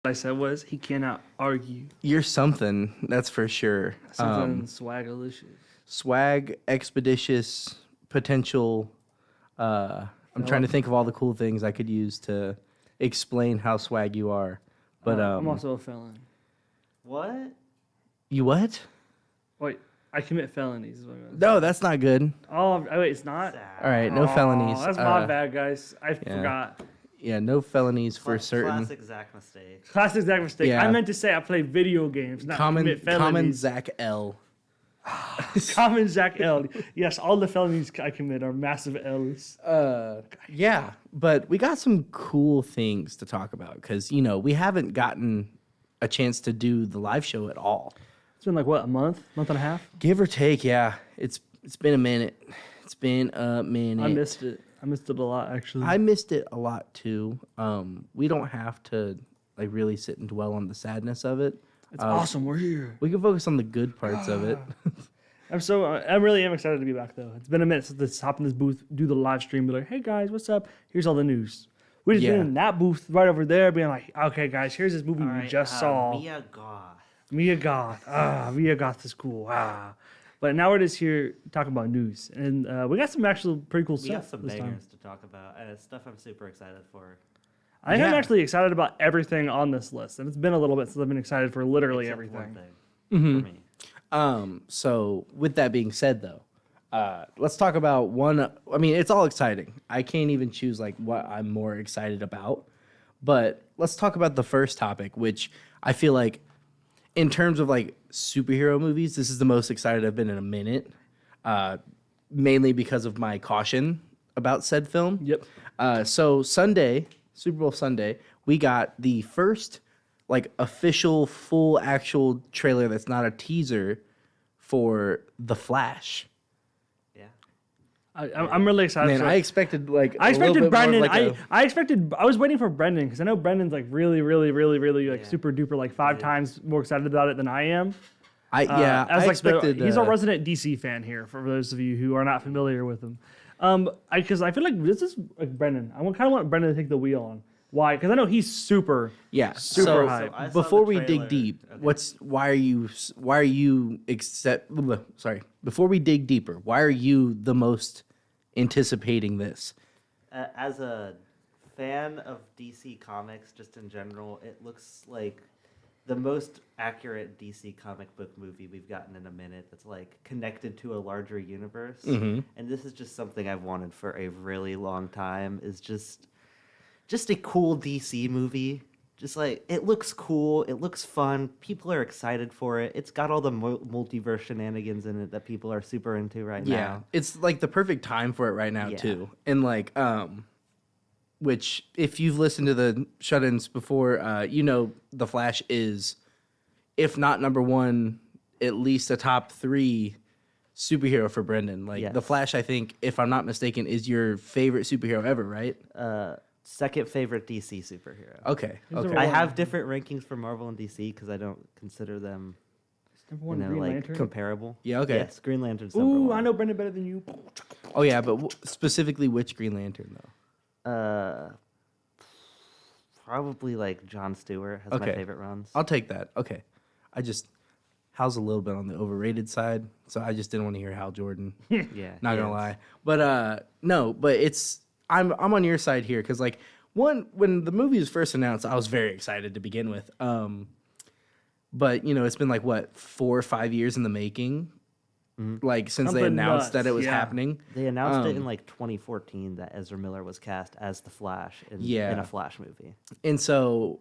I said was he cannot argue. You're something, that's for sure. Something swagalicious. Swag, expeditious, potential. I'm trying to think of all the cool things I could use to explain how swag you are. But I'm also a felon. What? You what? Wait, I commit felonies. Is what No, that's not good. Oh, wait, it's not? All right, no felonies. That's my bad, guys. I forgot. Yeah, no felonies for certain. Classic Zach mistake. Classic Zach mistake. Yeah. I meant to say I play video games, not commit felonies. Common Zach L. Common Zach L. Yes, all the felonies I commit are massive L's. Yeah, but we got some cool things to talk about because, we haven't gotten a chance to do the live show at all. It's been like, what, a month and a half? Give or take, yeah. It's been a minute. It's been a minute. I missed it. I missed it a lot, actually. I missed it a lot, too. We don't have to, really sit and dwell on the sadness of it. It's awesome. We're here. We can focus on the good parts of it. I really am excited to be back, though. It's been a minute since I hop in this booth, do the live stream, be like, hey, guys, what's up? Here's all the news. We just been in that booth right over there being like, okay, guys, here's this movie we just saw. Mia Goth. Mia Goth. Mia Goth is cool. But now we're just here talking about news. And we got some actual pretty cool stuff. We got some this time. bangers to talk about. And it's stuff I'm super excited for. I am actually excited about everything on this list. And it's been a little bit since I've been excited for literally Except one everything. thing for me. So with that being said, though, let's talk about one. I mean, it's all exciting. I can't even choose what I'm more excited about. But let's talk about the first topic, which I feel like in terms of superhero movies, this is the most excited I've been in a minute. Mainly because of my caution about said film. Yep. So Sunday, Super Bowl Sunday, we got the first official full actual trailer that's not a teaser for The Flash. Yeah. I'm really excited. Man, I expected I expected Brendan. I was waiting for Brendan because I know Brendan's really super duper 5 times more excited about it than I am. I expected. He's a resident DC fan here. For those of you who are not familiar with him, because I feel like this is Brendan. I kind of want Brendan to take the wheel on. Why? Because I know he's super hyped. So before we trailer. dig deep, before we dig deeper, why are you the most anticipating this? As a fan of DC Comics, just in general, it looks like the most accurate DC comic book movie we've gotten in a minute that's connected to a larger universe. Mm-hmm. And this is just something I've wanted for a really long time, is just a cool DC movie. Just it looks cool, it looks fun, people are excited for it. It's got all the multiverse shenanigans in it that people are super into right now. Yeah, it's the perfect time for it right now too. And which if you've listened to the shut-ins before, The Flash is, if not number one, at least a top 3 superhero for Brendan. Yes. The Flash, I think, if I'm not mistaken, is your favorite superhero ever, right? Second favorite DC superhero. Okay. I have different rankings for Marvel and DC because I don't consider them Number one, Green Lantern. comparable. Yeah, okay. Yes, Green Lantern's number one. I know Brendan better than you. Oh yeah, but specifically which Green Lantern though? Probably Jon Stewart has my favorite runs. I'll take that. Okay. Hal's a little bit on the overrated side, so I just didn't want to hear Hal Jordan. Yeah, Not gonna lie. But no, but I'm on your side here because when the movie was first announced, I was very excited to begin with. But it's been 4 or 5 years in the making. Since Something they announced nuts, that it was yeah. happening. They announced it in 2014 that Ezra Miller was cast as the Flash in a Flash movie. And so,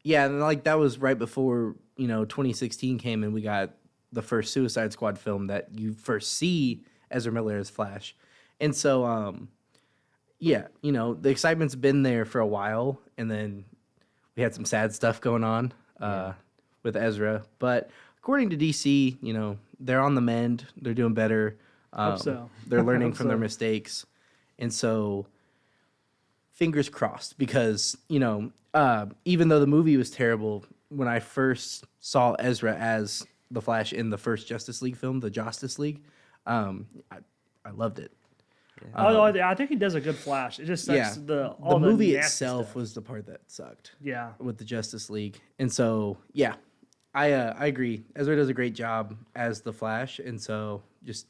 yeah, and that was right before 2016 came, and we got the first Suicide Squad film that you first see Ezra Miller as Flash. And so, yeah, the excitement's been there for a while, and then we had some sad stuff going on with Ezra. But according to DC, they're on the mend. They're doing better. Hope so. They're learning Hope from their so. mistakes. And so, fingers crossed, because, even though the movie was terrible, when I first saw Ezra as the Flash in the first Justice League film, the Justice League, I loved it. I think he does a good Flash. It just sucks the all movie nasty itself stuff. was the part that sucked. Yeah. With the Justice League, and so I agree. Ezra does a great job as the Flash, and so just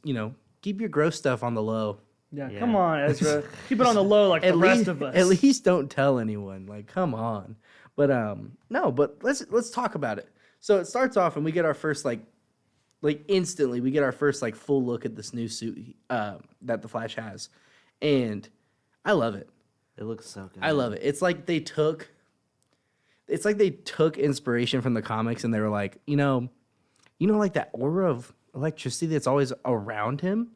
keep your gross stuff on the low. Yeah, come on, Ezra. Keep it on the low like the rest of us. At least don't tell anyone. Like, come on. But no, but let's talk about it. So it starts off and we get our first instantly we get our first full look at this new suit that the Flash has. And I love it. It looks so good. I love it. It's like they took inspiration from the comics and they were like, like that aura of electricity that's always around him.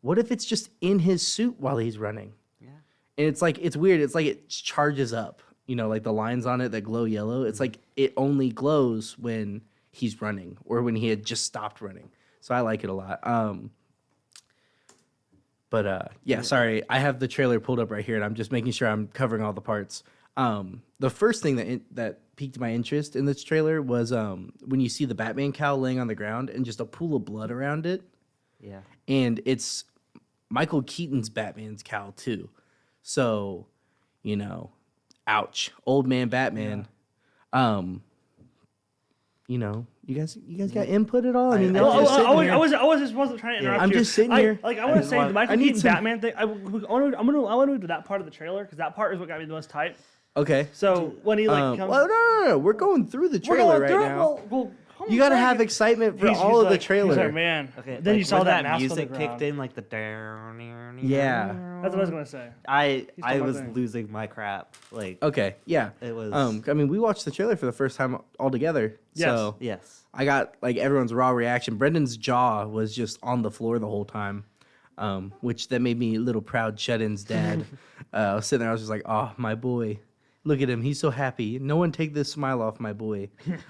What if it's just in his suit while he's running? Yeah. And it's weird. It's like it charges up, like the lines on it that glow yellow. It's like it only glows when he's running or when he had just stopped running. So I like it a lot. Sorry. I have the trailer pulled up right here and I'm just making sure I'm covering all the parts. The first thing that piqued my interest in this trailer was when you see the Batman cowl laying on the ground and just a pool of blood around it. Yeah. And it's Michael Keaton's Batman's cowl too. So, ouch. Old man Batman. Yeah. You guys got input at all? I mean, I wasn't trying to interrupt I'm you. just sitting here. I want to say the Michael Keaton Batman thing. I want to move to that part of the trailer because that part is what got me the most hype. Okay. So when he comes, well, no. We're going through the trailer right now. Well, you gotta have excitement for all of the trailer. He's like, man. Okay. Then you saw when that music kicked in, the Yeah. That's what I was gonna say. I was losing my crap. Okay, yeah. It was. I mean, we watched the trailer for the first time all together. Yes. So Yes. I got everyone's raw reaction. Brendan's jaw was just on the floor the whole time, which that made me a little proud. Shut-in's dad. I was sitting there. I was just like, oh, my boy. Look at him. He's so happy. No one take this smile off my boy.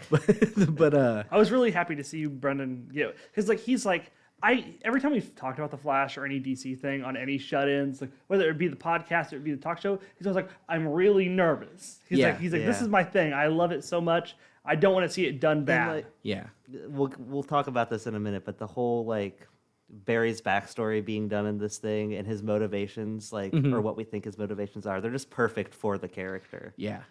but I was really happy to see you, Brendan. Because every time we've talked about the Flash or any DC thing on any shut-ins, whether it be the podcast or it be the talk show, he's always like, I'm really nervous. He's like, this is my thing. I love it so much. I don't want to see it done bad. We'll talk about this in a minute, but the whole Barry's backstory being done in this thing and his motivations, or what we think his motivations are, they're just perfect for the character. Yeah.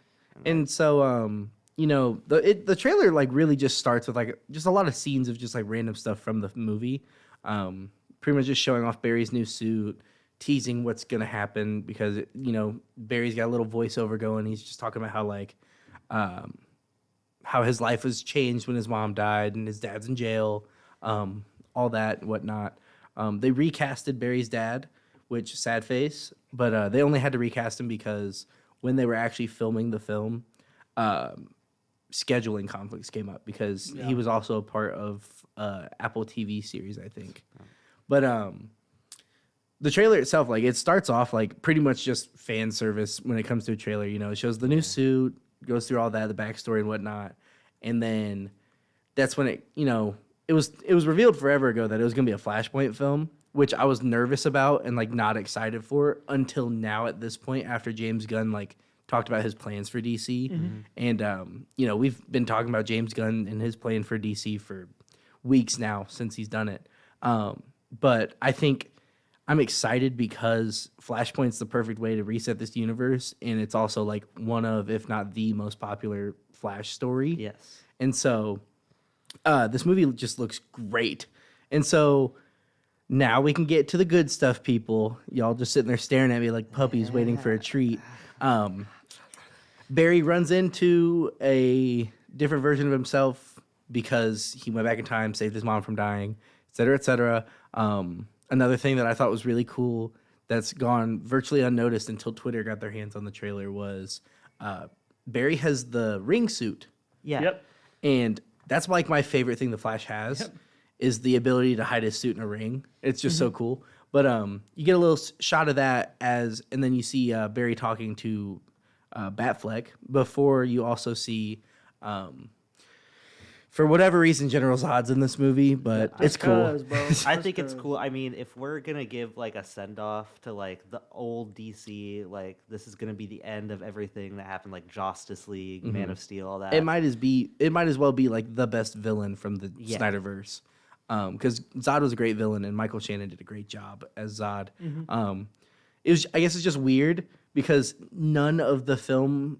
And so the trailer really just starts with just a lot of scenes of just random stuff from the movie. Pretty much just showing off Barry's new suit, teasing what's gonna happen because Barry's got a little voiceover going. He's just talking about how his life was changed when his mom died and his dad's in jail, all that and whatnot. They recasted Barry's dad, which sad face, but they only had to recast him because when they were actually filming the film, scheduling conflicts came up because he was also a part of Apple TV series, I think. But the trailer itself, it starts off pretty much just fan service when it comes to a trailer. It shows the new suit, goes through all that, the backstory and whatnot, and then that's when it was revealed forever ago that it was gonna be a Flashpoint film, which I was nervous about and not excited for until now at this point after James Gunn talked about his plans for DC. Mm-hmm. And we've been talking about James Gunn and his plan for DC for weeks now since he's done it. But I think I'm excited because Flashpoint's the perfect way to reset this universe, and it's also one of, if not the most popular Flash story. Yes. And so this movie just looks great. And so now we can get to the good stuff, people. Y'all just sitting there staring at me like puppies waiting for a treat. Barry runs into a different version of himself because he went back in time, saved his mom from dying, et cetera, et cetera. Another thing that I thought was really cool that's gone virtually unnoticed until Twitter got their hands on the trailer was Barry has the ring suit. Yeah. Yep. And that's my favorite thing the Flash has is the ability to hide his suit in a ring. It's just so cool. But you get a little shot of that and then you see Barry talking to Batfleck before you also see, for whatever reason, General Zod's in this movie, but it's cool. I think it's cool. I mean, if we're gonna give a send off to the old DC, this is gonna be the end of everything that happened, Justice League, Man of Steel, all that. It might as well be the best villain from the Snyderverse. because Zod was a great villain and Michael Shannon did a great job as Zod. It was, I guess it's just weird because none of the film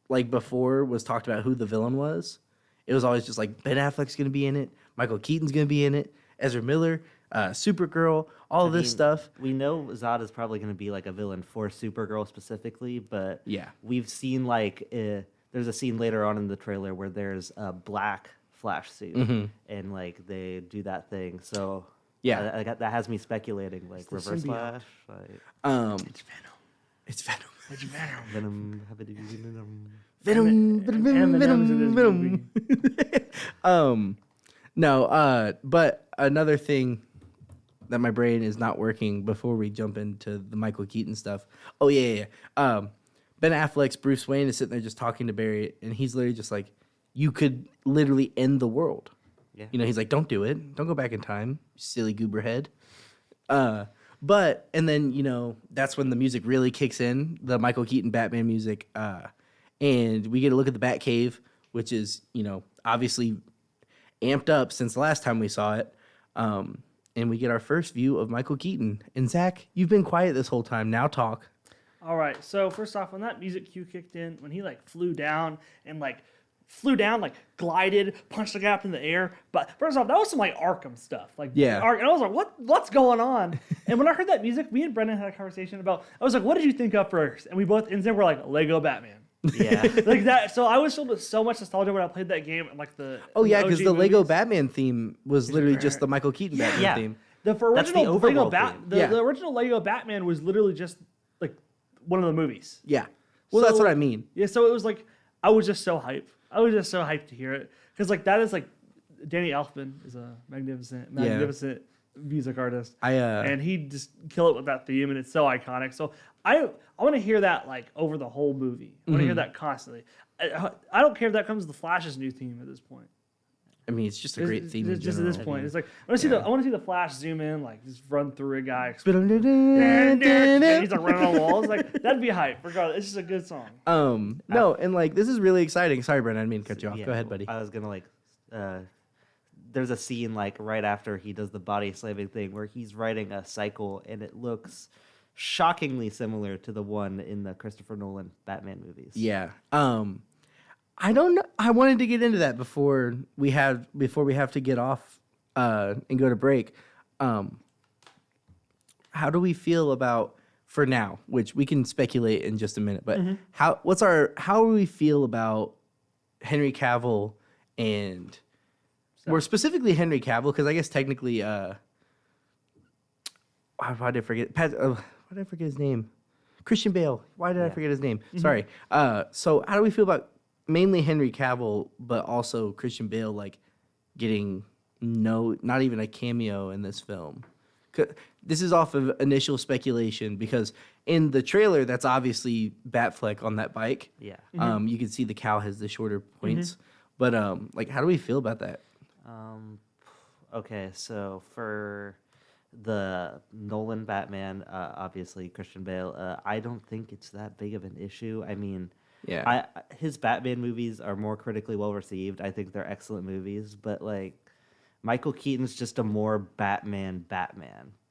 like before was talked about who the villain was. It was always just like Ben Affleck's gonna be in it, Michael Keaton's gonna be in it, Ezra Miller, Supergirl, all this stuff. We know Zod is probably going to be like a villain for Supergirl specifically, but Yeah. we've seen like there's a scene later on in the trailer where there's a black Flash suit, and like they do that thing. So Yeah. that has me speculating like the Reverse symbiote. Flash, like It's Venom. It's Venom. It's Venom. Venom, Venom. Eminem's in this movie. No, but another thing that my brain is not working before we jump into the Michael Keaton stuff. Oh yeah. Ben Affleck's Bruce Wayne is sitting there just talking to Barry, and he's literally just like, "You could literally end the world." Yeah. You know, he's like, "Don't do it. Don't go back in time, you silly goober head." But and then that's when the music really kicks in, the Michael Keaton Batman music, and we get a look at the Batcave, which is obviously amped up since the last time we saw it. And we get our first view of Michael Keaton. And Zach, you've been quiet this whole time. Now talk. All right. So first off, when that music cue kicked in, when he flew down, glided, punched the gap in the air. But first off, that was some Arkham stuff. Yeah. And I was like, what's going on? And when I heard that music, me and Brendan had a conversation about. I was like, what did you think of first? And we both instantly were like, Lego Batman. Yeah. Like that. So I was filled with so much nostalgia when I played that game. And the because the OG Lego movies. Batman theme was literally just the Michael Keaton Batman theme. The That's the original Lego overworld theme. the original Lego Batman was literally just one of the movies. Yeah. Well, that's what I mean. Yeah, so it was I was just so hyped. I was just so hyped to hear it because that is Danny Elfman is a magnificent music artist. And he just kill it with that theme, and it's so iconic. So I want to hear that over the whole movie. I want to hear that constantly. I don't care if that comes with the Flash's new theme at this point. I mean, it's just a great theme. In Just at general. this point, it's I want to see the Flash zoom in, just run through a guy. And he's running on walls. That'd be hype. Regardless, it's just a good song. No, and this is really exciting. Sorry, Brent, I didn't mean to cut you off. Go ahead, buddy. I was gonna there's a scene right after he does the body slamming thing where he's riding a cycle, and it looks shockingly similar to the one in the Christopher Nolan Batman movies. Yeah. I don't know. I wanted to get into that before we have to get off and go to break. How do we feel about for now? Which we can speculate in just a minute. But how do we feel about Henry Cavill and more specifically Henry Cavill? Because I guess technically, why did I forget? Why did I forget his name? Christian Bale. Why did I forget his name? Sorry. So how do we feel about mainly Henry Cavill, but also Christian Bale, getting not even a cameo in this film? This is off of initial speculation because in the trailer, that's obviously Batfleck on that bike. Yeah. You can see the cow has the shorter points, but how do we feel about that? Okay, so for the Nolan Batman, obviously Christian Bale, I don't think it's that big of an issue. I mean, Yeah. His Batman movies are more critically well received. I think they're excellent movies, but Michael Keaton's just a more Batman,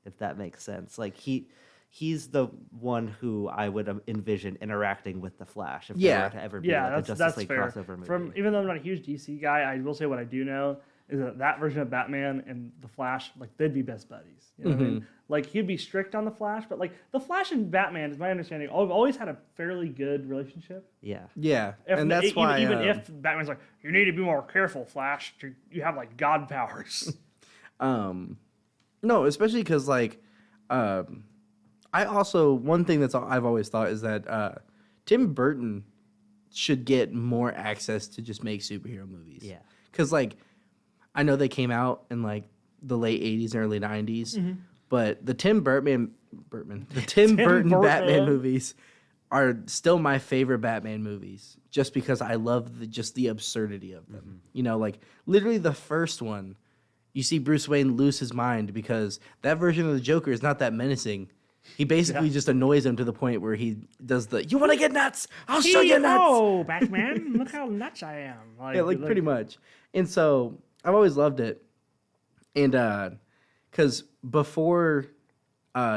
if that makes sense. He's the one who I would envision interacting with the Flash if there were to ever be a Justice League fair. crossover movie. Even though I'm not a huge DC guy, I will say what I do know is that version of Batman and the Flash, they'd be best buddies. You know what I mean? He'd be strict on the Flash, but the Flash and Batman, is my understanding, have always had a fairly good relationship. Yeah. Yeah, and that's why even if Batman's you need to be more careful, Flash. You have God powers. No, especially because I also one thing I've always thought is that Tim Burton should get more access to just make superhero movies. Yeah. Because I know they came out in the late 80s and early 90s, but the Tim Burton Batman movies are still my favorite Batman movies just because I love the absurdity of them. Literally the first one, you see Bruce Wayne lose his mind because that version of the Joker is not that menacing. He basically just annoys him to the point where he does you want to get nuts? I'll show you nuts. Oh, Batman, look how nuts I am. Pretty much. And so I've always loved it. And because before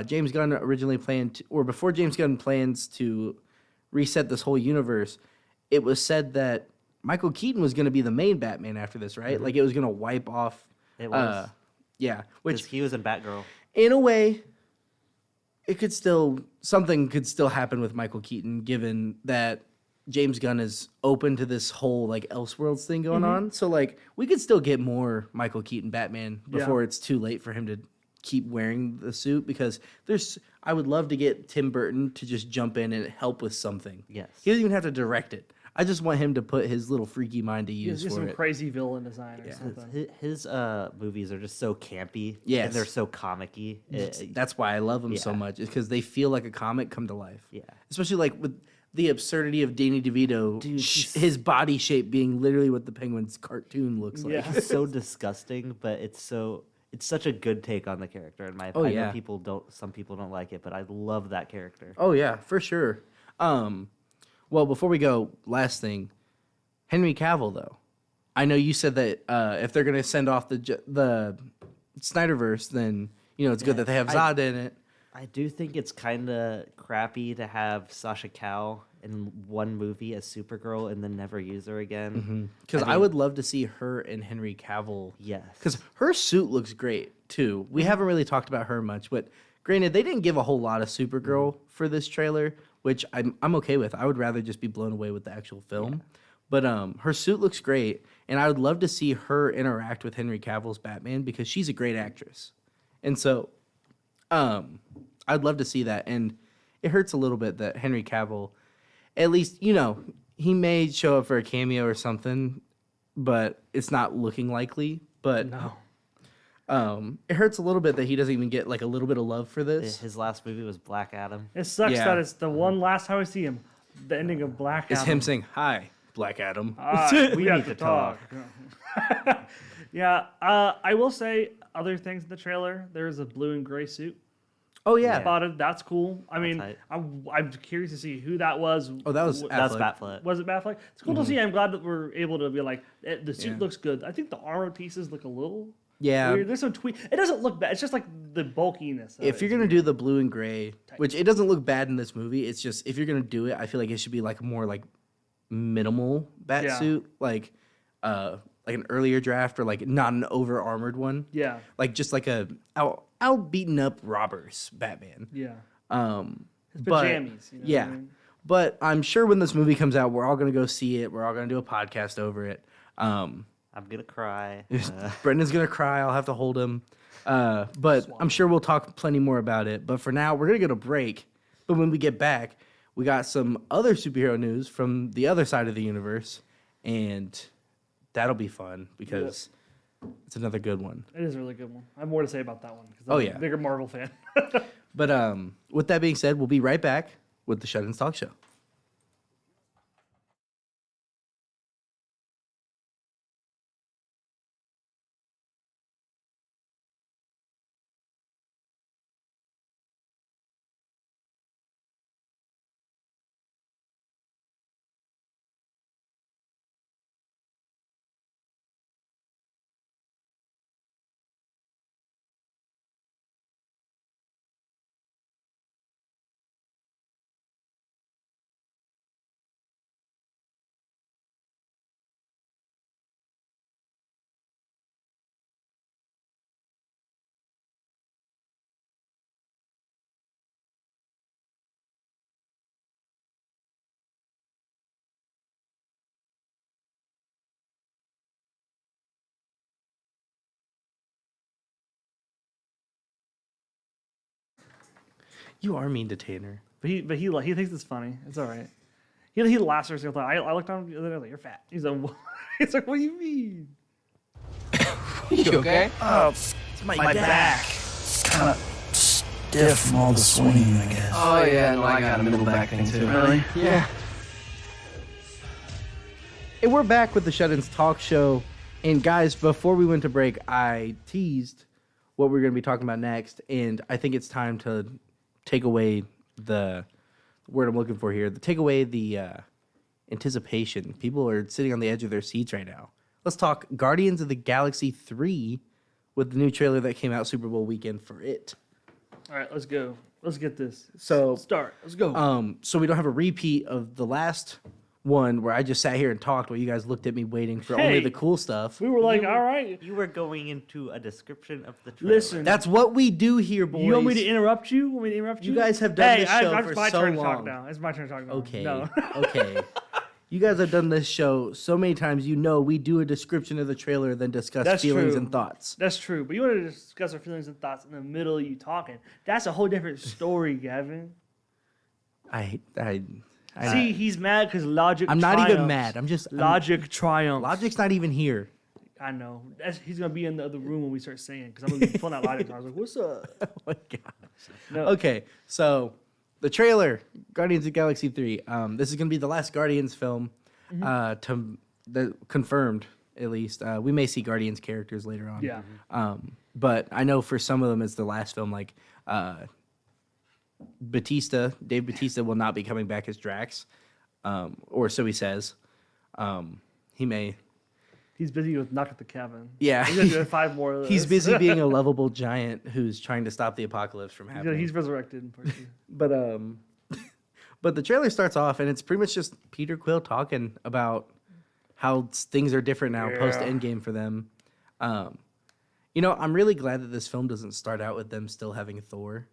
James Gunn originally planned, or before James Gunn plans to reset this whole universe, it was said that Michael Keaton was going to be the main Batman after this, right? Like it was going to wipe off. It was. Yeah, which he was in Batgirl. in a way, something could still happen with Michael Keaton, given that James Gunn is open to this whole like Elseworlds thing going on. So like we could still get more Michael Keaton Batman before it's too late for him to keep wearing the suit, because I would love to get Tim Burton to just jump in and help with something. Yes. He doesn't even have to direct it. I just want him to put his little freaky mind to use for some it. crazy villain design or something. His movies are just so campy. Yes. And they're so comic-y. That's why I love them so much, is because they feel like a comic come to life. Yeah. Especially like with the absurdity of Danny DeVito, his body shape being literally what the Penguin's cartoon looks like. Yeah. It's so disgusting, but it's such a good take on the character. In my opinion, some people don't like it, but I love that character. Oh yeah, for sure. Well, before we go, last thing, Henry Cavill though. I know you said that if they're gonna send off the Snyderverse, then it's good that they have Zod in it. I do think it's kind of crappy to have Sasha Calle in one movie as Supergirl and then never use her again. Because I would love to see her and Henry Cavill. Yes. Because her suit looks great too. We haven't really talked about her much, but granted, they didn't give a whole lot of Supergirl for this trailer, which I'm okay with. I would rather just be blown away with the actual film. Yeah. But her suit looks great, and I would love to see her interact with Henry Cavill's Batman, because she's a great actress. And so I'd love to see that. And it hurts a little bit that Henry Cavill, at least, he may show up for a cameo or something, but it's not looking likely. But No. It hurts a little bit that he doesn't even get like a little bit of love for this. His last movie was Black Adam. It sucks that it's the one last time I see him. The ending of Black Adam. It's him saying, "Hi, Black Adam." We need to talk. Yeah, I will say other things in the trailer. There's a blue and gray suit. Oh yeah. Spotted. That's cool. I mean, I'm curious to see who that was. Oh, that was That's Batfleck. Was it Batfleck? It's cool to see. I'm glad that we're able to be like, the suit looks good. I think the armor pieces look a little weird. There's some tweak. It doesn't look bad. It's just like the bulkiness. If you're gonna do the blue and gray, which it doesn't look bad in this movie, it's just if you're gonna do it, I feel like it should be like a more like minimal bat suit, like an earlier draft, or like not an over armored one. Yeah. Like just like a out beaten up robbers Batman. Yeah. His but pajamas. yeah. What I mean? But I'm sure when this movie comes out, we're all gonna go see it. We're all gonna do a podcast over it. I'm gonna cry. Brendan's gonna cry. I'll have to hold him. But I'm sure we'll talk plenty more about it. But for now, we're gonna get a break. But when we get back, we got some other superhero news from the other side of the universe, and that'll be fun because it's another good one. It is a really good one. I have more to say about that one because I'm a bigger Marvel fan. But with that being said, we'll be right back with the Shut-Ins Talk Show. You are mean to Tanner. But he thinks it's funny. It's all right. He laughs every single time. I looked at him the other day, I was like, "You're fat." He's like, "It's like, what do you mean?" You okay? Oh, it's my back. It's kind of stiff from all the swinging, I guess. Oh yeah, no, I got a middle back thing too. Really? Yeah. And we're back with the Shut-Ins Talk Show. And guys, before we went to break, I teased what we're going to be talking about next. And I think it's time to take away the word I'm looking for here. Take away the anticipation. People are sitting on the edge of their seats right now. Let's talk Guardians of the Galaxy 3, with the new trailer that came out Super Bowl weekend for it. All right, let's go. Let's get this. So Start. Let's go. So we don't have a repeat of the last one where I just sat here and talked while you guys looked at me waiting for only Hey. the cool stuff. We were like, all right. You were going into a description of the trailer. Listen, That's what we do here, boys. you want me to interrupt you? Want me to interrupt you? You guys have done hey, this show it's for my so turn to long. talk now. It's my turn to talk now. Okay. No. Okay. You guys have done this show so many times. You know we do a description of the trailer, then discuss That's feelings true. and thoughts. That's true. But you want to discuss our feelings and thoughts in the middle of you talking. That's a whole different story, Gavin. See, he's mad because logic I'm not triumphs. even mad. I'm just Logic triumphs. Logic's not even here. I know. He's going to be in the other room when we start saying because I'm going to be pulling out logic. I was like, what's up? Oh my gosh. No. Okay, so the trailer, Guardians of the Galaxy 3. This is gonna be the last Guardians film, confirmed at least. We may see Guardians characters later on. Yeah. But I know for some of them it's the last film. Like Dave Bautista will not be coming back as Drax, or so he says. He may. He's busy with Knock at the Cabin. Yeah. He's going to do 5 more of those. He's busy being a lovable giant who's trying to stop the apocalypse from happening. He's resurrected in part 2. But the trailer starts off and it's pretty much just Peter Quill talking about how things are different now post Endgame for them. You know, I'm really glad that this film doesn't start out with them still having Thor.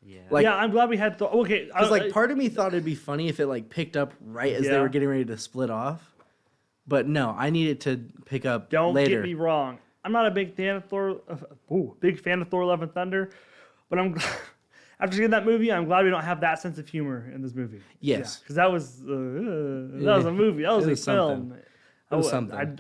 Yeah. Like, yeah, I'm glad we had Thor. Okay. because like part of me thought it'd be funny if it like picked up right as they Yeah. were getting ready to split off. But no, I need it to pick up Don't later. get me wrong. I'm not a big fan of Thor. Big fan of Thor: Love and Thunder, but I'm after seeing that movie, I'm glad we don't have that sense of humor in this movie. Yes. because that was a movie. That was It a was film. something. It was something.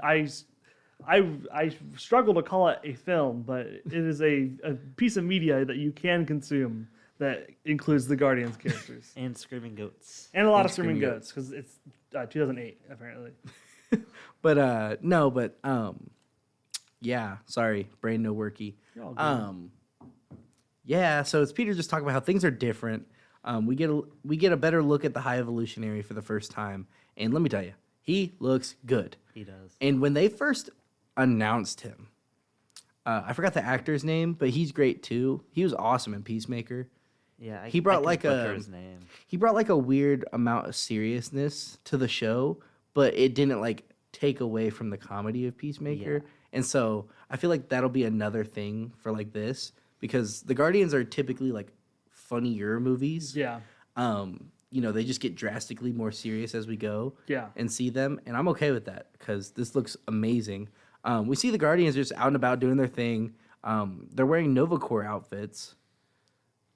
I struggle to call it a film, but it is a piece of media that you can consume that includes the Guardians characters And Screaming Goats. and a lot And of Screaming Screaming Goats because it's 2008 apparently. But no, but yeah, sorry, brain no worky. You're all good. Yeah, so it's Peter just talking about how things are different. We get a better look at the High Evolutionary for the first time, and let me tell you, he looks good. He does. And when they first announced him, I forgot the actor's name, but he's great too. He was awesome in Peacemaker. Yeah, He brought I like can a- butcher his name. He brought like a weird amount of seriousness to the show, but it didn't like take away from the comedy of Peacemaker. Yeah. And so I feel like that'll be another thing for like this because the Guardians are typically like funnier movies. Yeah, You know, they just get drastically more serious as we go. Yeah. And see them, and I'm okay with that because this looks amazing. We see the Guardians just out and about doing their thing. They're wearing Nova Corps outfits.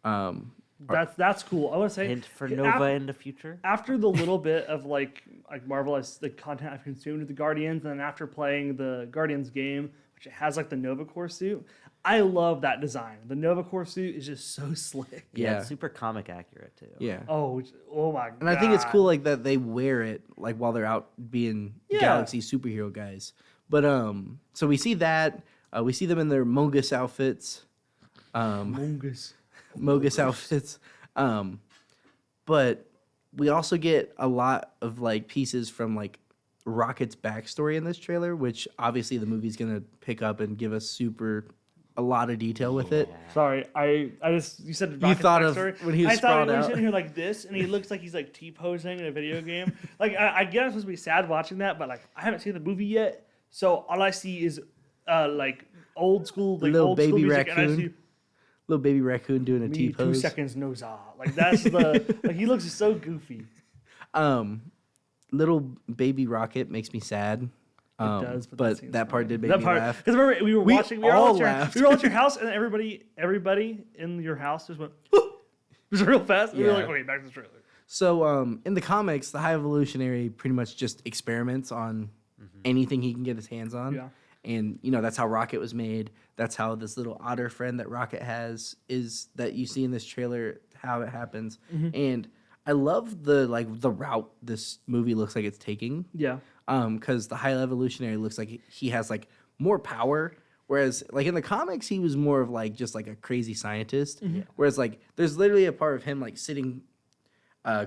that's cool. I want to say Hint for af- Nova in the future. after the little bit of like Marvel as the content I've consumed with the Guardians, and then after playing the Guardians game, which it has like the Nova Corps suit, I love that design. The Nova Corps suit is just so slick. Yeah. It's super comic accurate too. Yeah. Oh my god. And I think it's cool like that they wear it like while they're out being Yeah. Galaxy superhero guys. But so we see that we see them in their Mogus outfits. Mogus outfits. But we also get a lot of like pieces from like Rocket's backstory in this trailer, which obviously the movie's gonna pick up and give us a lot of detail with it. Sorry, I just you said You Rocket's thought of backstory. when he was I thought sprawled he was out. sitting here like this, and he looks like he's like T-posing in a video game. Like I get I'm supposed to be sad watching that, but like I haven't seen the movie yet, so all I see is like old school, like Little old school baby music, and I raccoon see Little baby raccoon doing a me T-pose. 2 seconds no za. Like that's the like he looks so goofy. Little baby Rocket makes me sad. does, but that but scene's that part funny. did make That me part, laugh. because remember we were We watching, we were all all at laughed. your house, and everybody in your house just went just real fast. And we were Yeah. like, okay, back to the trailer. So in the comics, the High Evolutionary pretty much just experiments on anything he can get his hands on. Yeah. And you know that's how Rocket was made. That's how this little otter friend that Rocket has is that you see in this trailer how it happens. And I love the route this movie looks like it's taking. Yeah. Because the High Evolutionary looks like he has like more power, whereas like in the comics he was more of like just like a crazy scientist. Whereas like there's literally a part of him like sitting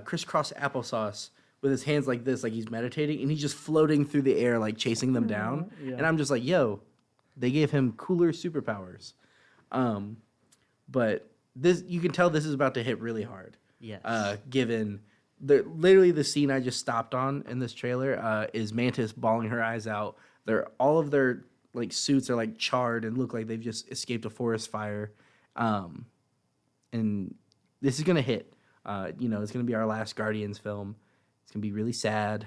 crisscross applesauce with his hands like this, like he's meditating, and he's just floating through the air like chasing them down. Yeah. And I'm just like, yo, They gave him cooler superpowers. But this, you can tell this is about to hit really hard. Yes. Given literally the scene I just stopped on in this trailer is Mantis bawling her eyes out. All of their like suits are like charred and look like they've just escaped a forest fire. And this is gonna hit. It's gonna be our last Guardians film. It's gonna be really sad.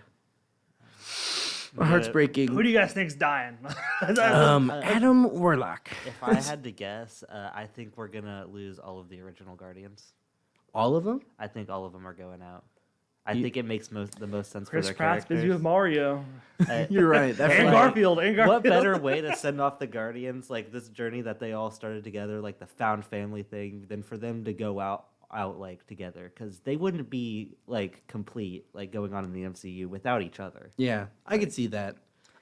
My heart's breaking. Who do you guys think's dying? Adam Warlock. If I had to guess, I think we're gonna lose all of the original Guardians. All of them? I think all of them are going out. I think it makes the most sense Chris for their Pratt's characters. busy with Mario. You're right. That's And right. Garfield. What better way to send off the Guardians, like this journey that they all started together, like the found family thing, than for them to go out like together? Because they wouldn't be like complete, like going on in the MCU without each other. Yeah, I could see that.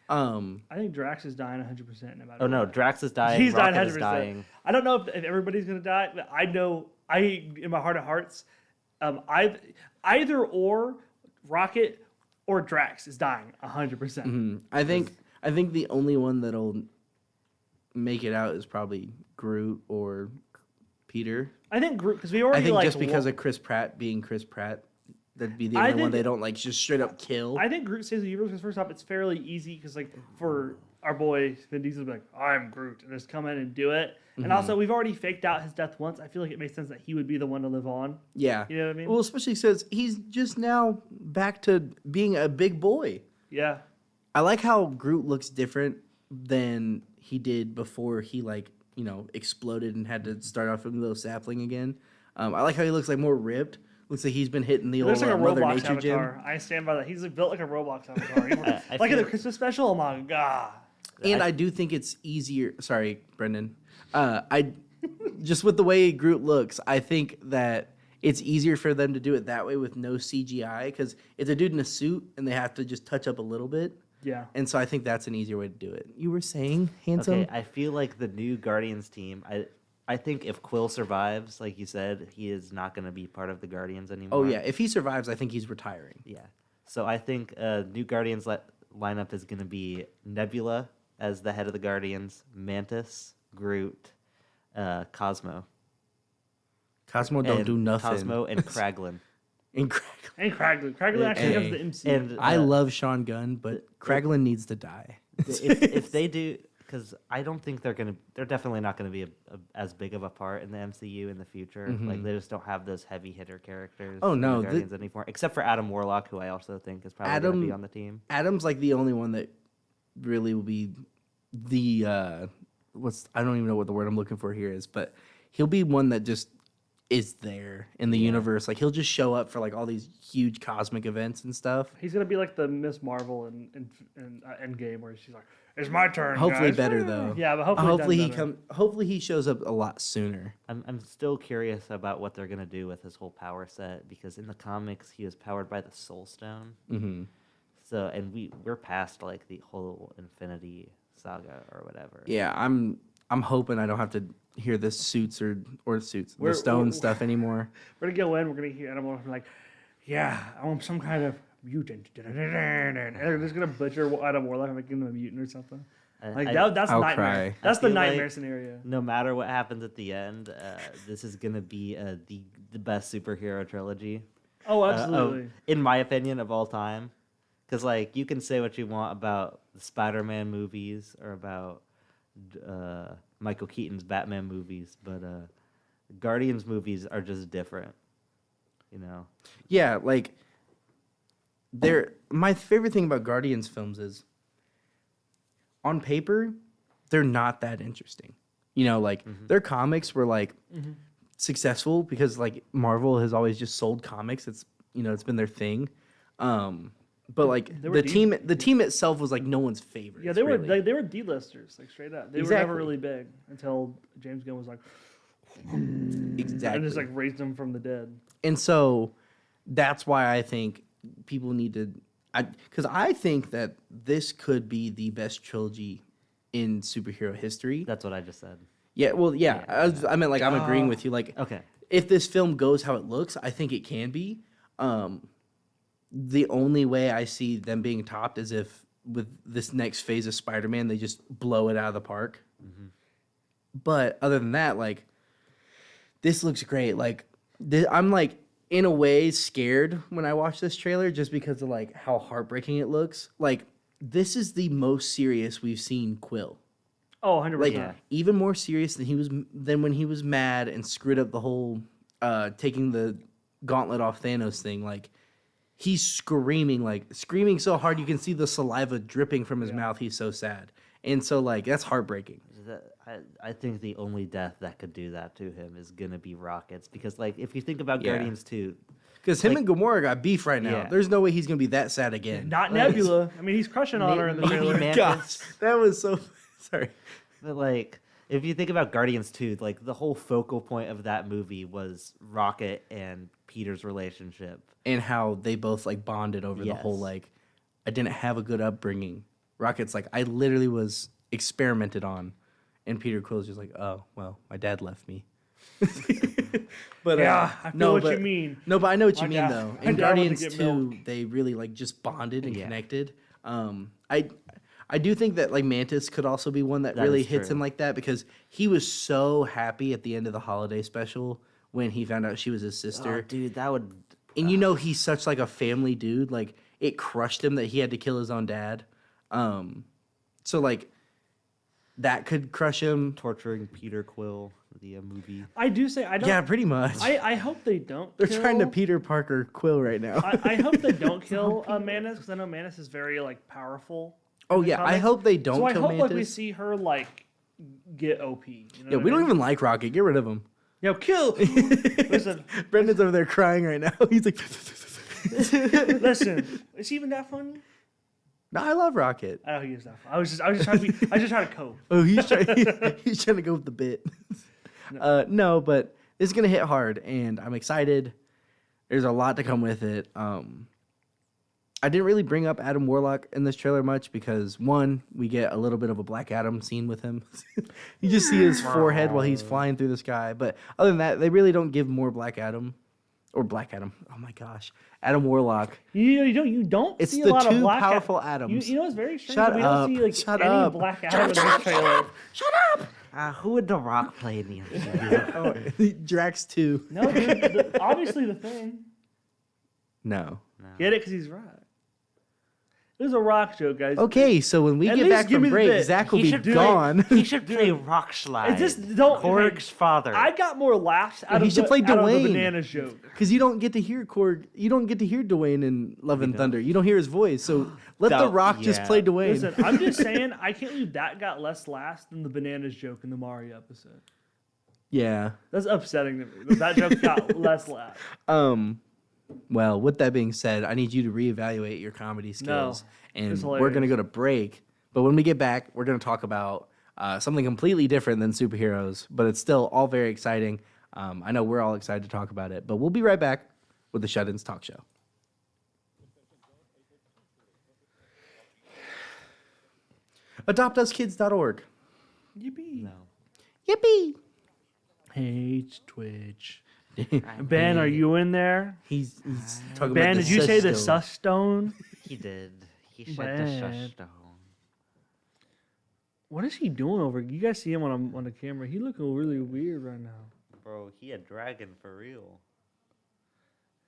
I think Drax is dying 100% no matter Oh no, what. Drax is dying. He's dying Rocket 100%. is dying. I don't know if everybody's going to die, but I know, in my heart of hearts, either or Rocket or Drax is dying 100%. I think the only one that'll make it out is probably Groot or Peter. I think Groot, because we already I think like just because of Chris Pratt being Chris Pratt, that'd be the I only one think- they don't like just straight up kill. I think Groot saves the universe because first off, it's fairly easy because like for our boy Vin Diesel to be like, I'm Groot, and just come in and do it. And also, we've already faked out his death once. I feel like it makes sense that he would be the one to live on. Yeah. You know what I mean? Well, especially since he's just now back to being a big boy. Yeah. I like how Groot looks different than he did before he exploded and had to start off with a little sapling again. I like how he looks like more ripped. Looks like he's been hitting the He old looks like a Mother Roblox Nature gym. avatar. I stand by that. He's like, built like a Roblox avatar. I Like in the feel- Christmas special. Oh my god. And I do think it's easier. Sorry, Brendan. I just with the way Groot looks, I think that it's easier for them to do it that way with no CGI because it's a dude in a suit and they have to just touch up a little bit. Yeah. And so I think that's an easier way to do it. You were saying, handsome? Okay, I feel like the new Guardians team. I think if Quill survives, like you said, he is not going to be part of the Guardians anymore. Oh yeah, if he survives, I think he's retiring. Yeah. So I think new Guardians lineup is going to be Nebula as the head of the Guardians, Mantis, Groot, Cosmo. Cosmo don't and do nothing. Cosmo and Kraglin. And And Kraglin actually Hey. comes to the MC. And I love Sean Gunn, but Kraglin needs to die. if they do, because I don't think they're definitely not going to be as big of a part in the MCU in the future. Like they just don't have those heavy hitter characters. Oh, in the no, Guardians anymore, except for Adam Warlock, who I also think is probably going to be on the team. Adam's like the only one that really will be the I don't even know what the word I'm looking for here is, but he'll be one that just is there in the universe. Like he'll just show up for like all these huge cosmic events and stuff. He's gonna be like the Miss Marvel in Endgame, where she's like, "It's my turn." Hopefully guys." better though. Yeah, but hopefully he better. Hopefully he shows up a lot sooner. I'm still curious about what they're going to do with his whole power set, because in the comics he was powered by the Soul Stone. Mm-hmm. So, and we're past like the whole Infinity Saga or whatever. Yeah, I'm hoping I don't have to hear the suits or the stone stuff anymore. We're gonna go in. We're gonna hear Adam Warlock like, "Yeah, I want some kind of mutant." And they're just gonna butcher Adam Warlock and make him a mutant or something. Like that's I'll nightmare. cry. That's I the feel nightmare like scenario. No matter what happens at the end, this is gonna be the best superhero trilogy. Oh, of- absolutely. in my opinion, of all time. Because like you can say what you want about the Spider-Man movies or about Michael Keaton's Batman movies, but Guardians movies are just different. You know. Yeah, like my favorite thing about Guardians films is on paper, they're not that interesting. You know, like their comics were like successful because like Marvel has always just sold comics. It's it's been their thing. But like They were the team itself was like no one's favorite. Yeah, they were D-listers, like straight up. They were Exactly. never really big until James Gunn was like, exactly. and just like raised them from the dead. And so that's why I think people need to, because I think that this could be the best trilogy in superhero history. That's what I just said. Yeah, well, yeah. I meant like I'm agreeing with you. Like, Okay. if this film goes how it looks, I think it can be. The only way I see them being topped is if with this next phase of Spider-Man, they just blow it out of the park. But other than that, like, this looks great. Like, I'm like in a way scared when I watch this trailer just because of like how heartbreaking it looks. Like, this is the most serious we've seen Quill. Oh, 100%. Like, even more serious than when he was mad and screwed up the whole taking the gauntlet off Thanos thing. Like, he's screaming so hard you can see the saliva dripping from his mouth. He's so sad. And so, like, that's heartbreaking. I think the only death that could do that to him is gonna be Rockets, because like if you think about Guardians 2, because him and Gamora got beef right now. Yeah. There's no way he's gonna be that sad again. Not Nebula. I mean, he's crushing on her in the maybe trailer. Mantis. Gosh, that was so sorry. But like if you think about Guardians 2, like the whole focal point of that movie was Rocket and Peter's relationship. And how they both like bonded over the whole like, I didn't have a good upbringing. Rocket's like, I literally was experimented on. And Peter Quill's just like, oh, well, my dad left me. But Yeah, I feel what you mean. No, but I know what you My mean dad- though. my In dad wanted to Guardians get 2, milk. they really like just bonded and connected. I do think that like Mantis could also be one that really is hits true. him like that, because he was so happy at the end of the holiday special when he found out she was his sister. Oh, dude, that would. And you know he's such like a family dude. Like, it crushed him that he had to kill his own dad. So like that could crush him. Torturing Peter Quill, the movie. I do say I don't. Yeah, pretty much. I hope they don't. They're kill, trying to Peter Parker Quill right now. I hope they don't kill Mantis, because I know Mantis is very like powerful. Oh in the yeah, I comics. hope they don't So I kill hope Mantis. like we see her like get OP. You know Yeah, what we I don't mean? even like Rocket. Get rid of him. Yo, kill. Listen, Brendan's over there crying right now. He's like, listen. Is he even that funny? no, I love Rocket. I know he is that funny. I was just trying to be. I was just trying to cope. Oh, he's trying to go with the bit. No, but it's gonna hit hard, and I'm excited. There's a lot to come with it. I didn't really bring up Adam Warlock in this trailer much because, one, we get a little bit of a Black Adam scene with him. You just see his forehead while he's flying through the sky. But other than that, they really don't give more Black Adam. Or Black Adam. Oh my gosh. Adam Warlock. You don't It's see the a lot two of Black powerful Adam. Adams. You know, it's very strange. Shut we up. don't see like Shut any up. Black Adam in this trailer. Who would The Rock play in the MCU? Drax 2. No, dude, obviously the Thing. No. Get it? Because he's right. It was a Rock joke, guys. Okay, so when we At get least back give from me the break, bit. Zach will He be should play- gone. He should play Rockslide. Just don't- Korg's father. I got more laughs out, He of should the, play out of the Dwayne. bananas joke. Because you don't get to hear Korg. You don't get to hear Dwayne in Love and Thunder. You don't hear his voice. So let The Rock just play Dwayne. Listen, I'm just saying, I can't believe that got less laughs than the bananas joke in the Mario episode. Yeah. That's upsetting to me. But that joke got less laughs. Well, with that being said, I need you to reevaluate your comedy skills. And it's we're going to hilarious. go to break. But when we get back, we're going to talk about something completely different than superheroes. But it's still all very exciting. I know we're all excited to talk about it. But we'll be right back with the Shut-Ins Talk Show. AdoptUsKids.org. Yippee. No. Yippee! Hey, Twitch. Ben, are you in there? He's talking Ben, about the did you say the sus sus stone? He did. He shed the Man. shush stone. What is he doing over? You guys see him on the camera. He looking really weird right now. Bro, he a dragon for real.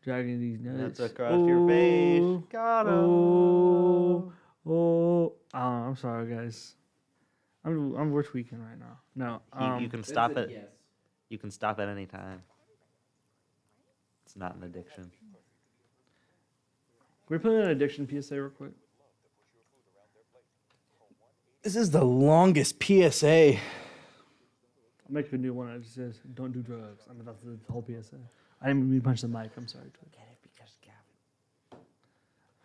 Dragging these nuts. Nuts across your face. Got him. Oh, I'm sorry, guys. We're tweaking right now. No, You can stop it. You can stop at any time. It's not an addiction. Can we put in an addiction PSA real quick? This is the longest PSA. I'll make a new one that just says, "Don't do drugs." I mean, that's the whole PSA. I didn't mean to punch the mic. I'm sorry, Twitch. Get it because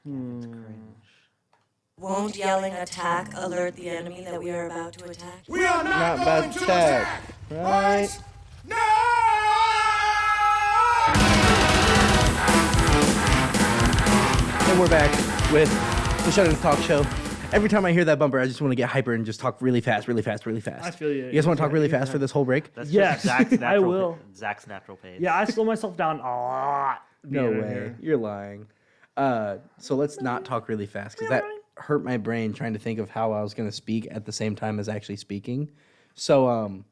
Gavin's cringe. Won't yelling attack alert the enemy that we are about to attack? We are Not about to attack. Right? And we're back with the Shut-Ins Talk Show. Every time I hear that bumper, I just want to get hyper and just talk really fast, really fast, really fast. I feel you. You guys want to talk really fast for this whole break? That's Yes, just Zach's natural, I will. Zach's natural pace. Yeah, I slow myself down a lot. No being in way. here. You're lying. So let's not talk really fast because hurt my brain trying to think of how I was going to speak at the same time as actually speaking. So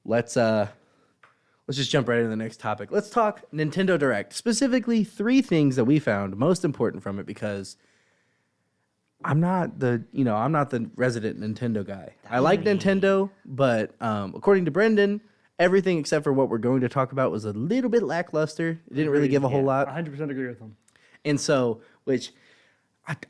let's just jump right into the next topic. Let's talk Nintendo Direct. Specifically, 3 things that we found most important from it, because I'm not the resident Nintendo guy. I like Nintendo, but according to Brendan, everything except for what we're going to talk about was a little bit lackluster. It didn't really give a whole lot. 100% agree with him. And so, which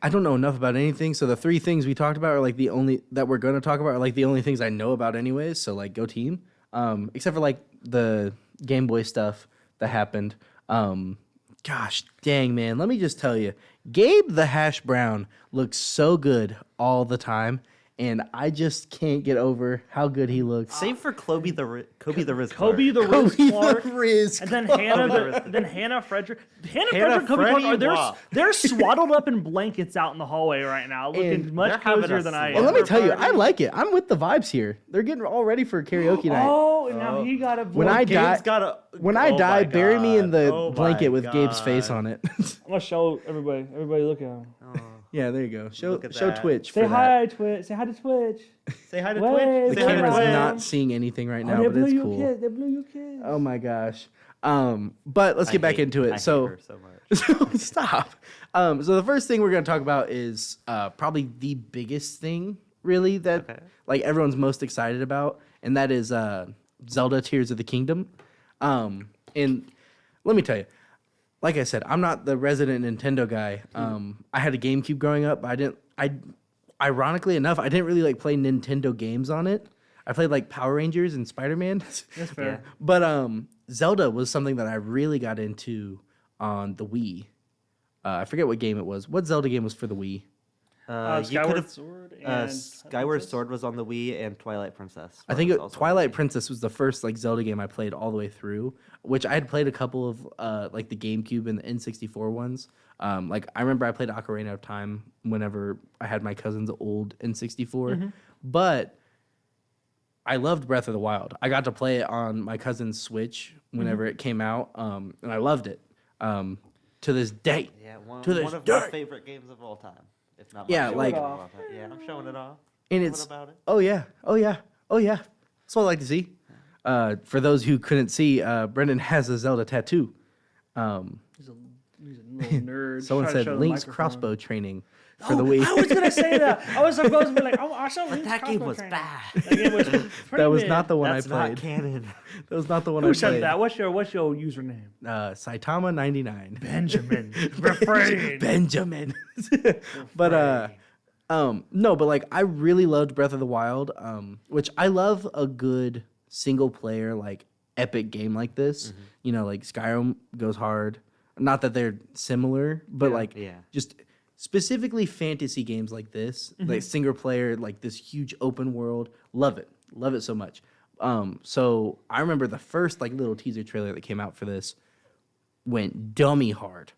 I don't know enough about anything. So the 3 things we talked about are like the only that we're going to talk about are like the only things I know about anyways. So like, go team. Except for like the Game Boy stuff that happened. Gosh dang, man. Let me just tell you, Gabe the Hash Brown looks so good all the time. And I just can't get over how good he looks. Save for Kobe the Riz. Kobe the Riz Kobe Clark. the Riz. And then Hannah Frederick. Hannah Hannah Frederick, Kobe Freddie, Clark, wow. they're swaddled up in blankets out in the hallway right now, looking And much they're having cozier a than I am. And let me tell you, party. I like it. I'm with the vibes here. They're getting all ready for karaoke night. Oh, and now he got a When I die, When bury me in the blanket with Gabe's face on it. I'm gonna show everybody. Everybody look at him. Yeah, there you go. Look at Show that. Twitch. Say for hi, Twitch. Say hi to Twitch. Say hi to Wait, Twitch. The say Say hi to camera's hi. Twitch. not seeing anything right now, they but blew it's you cool. kids. They blew you kids. Oh my gosh. But let's get back into it. I hate So, her so much. stop. So the first thing we're going to talk about is probably the biggest thing, really, that like everyone's most excited about, and that is Zelda Tears of the Kingdom. And let me tell you, like I said, I'm not the resident Nintendo guy. I had a GameCube growing up, but ironically enough, I didn't really like play Nintendo games on it. I played like Power Rangers and Spider-Man. That's fair. But Zelda was something that I really got into on the Wii. I forget what game it was. What Zelda game was for the Wii? You Skyward could've- Sword and Skyward Princess? Sword was on the Wii, and Twilight Princess. I think was also on the Twilight Wii. Princess was the first like Zelda game I played all the way through, which I had played a couple of like the GameCube and the N64 ones. Like I remember I played Ocarina of Time whenever I had my cousin's old N64, but I loved Breath of the Wild. I got to play it on my cousin's Switch whenever it came out, and I loved it. To this day. Yeah, one To this of day. my favorite games of all time. If not, Yeah, my like- favorite game of all time. Yeah, I'm showing it off. And What it's about it? oh yeah. That's what I like to see. For those who couldn't see, Brendan has a Zelda tattoo. He's a little nerd. Someone Trying to said show the Link's microphone. crossbow training for the Wii. I was gonna say that. I was supposed to be like, oh, I saw But Link's that game crossbow was training. bad. That game was pretty That was mid. not the one That's I not played. canon. That was not the one Who I said played. that? What's your username? Saitama 99. Benjamin. Refrain. Benjamin. But no, but like I really loved Breath of the Wild, which I love a good single player like epic game like this. You know, like Skyrim goes hard. Not that they're similar, but like Yeah. just specifically fantasy games like this, like single player, like this huge open world. Love it so much. So I remember the first like little teaser trailer that came out for this went dummy hard.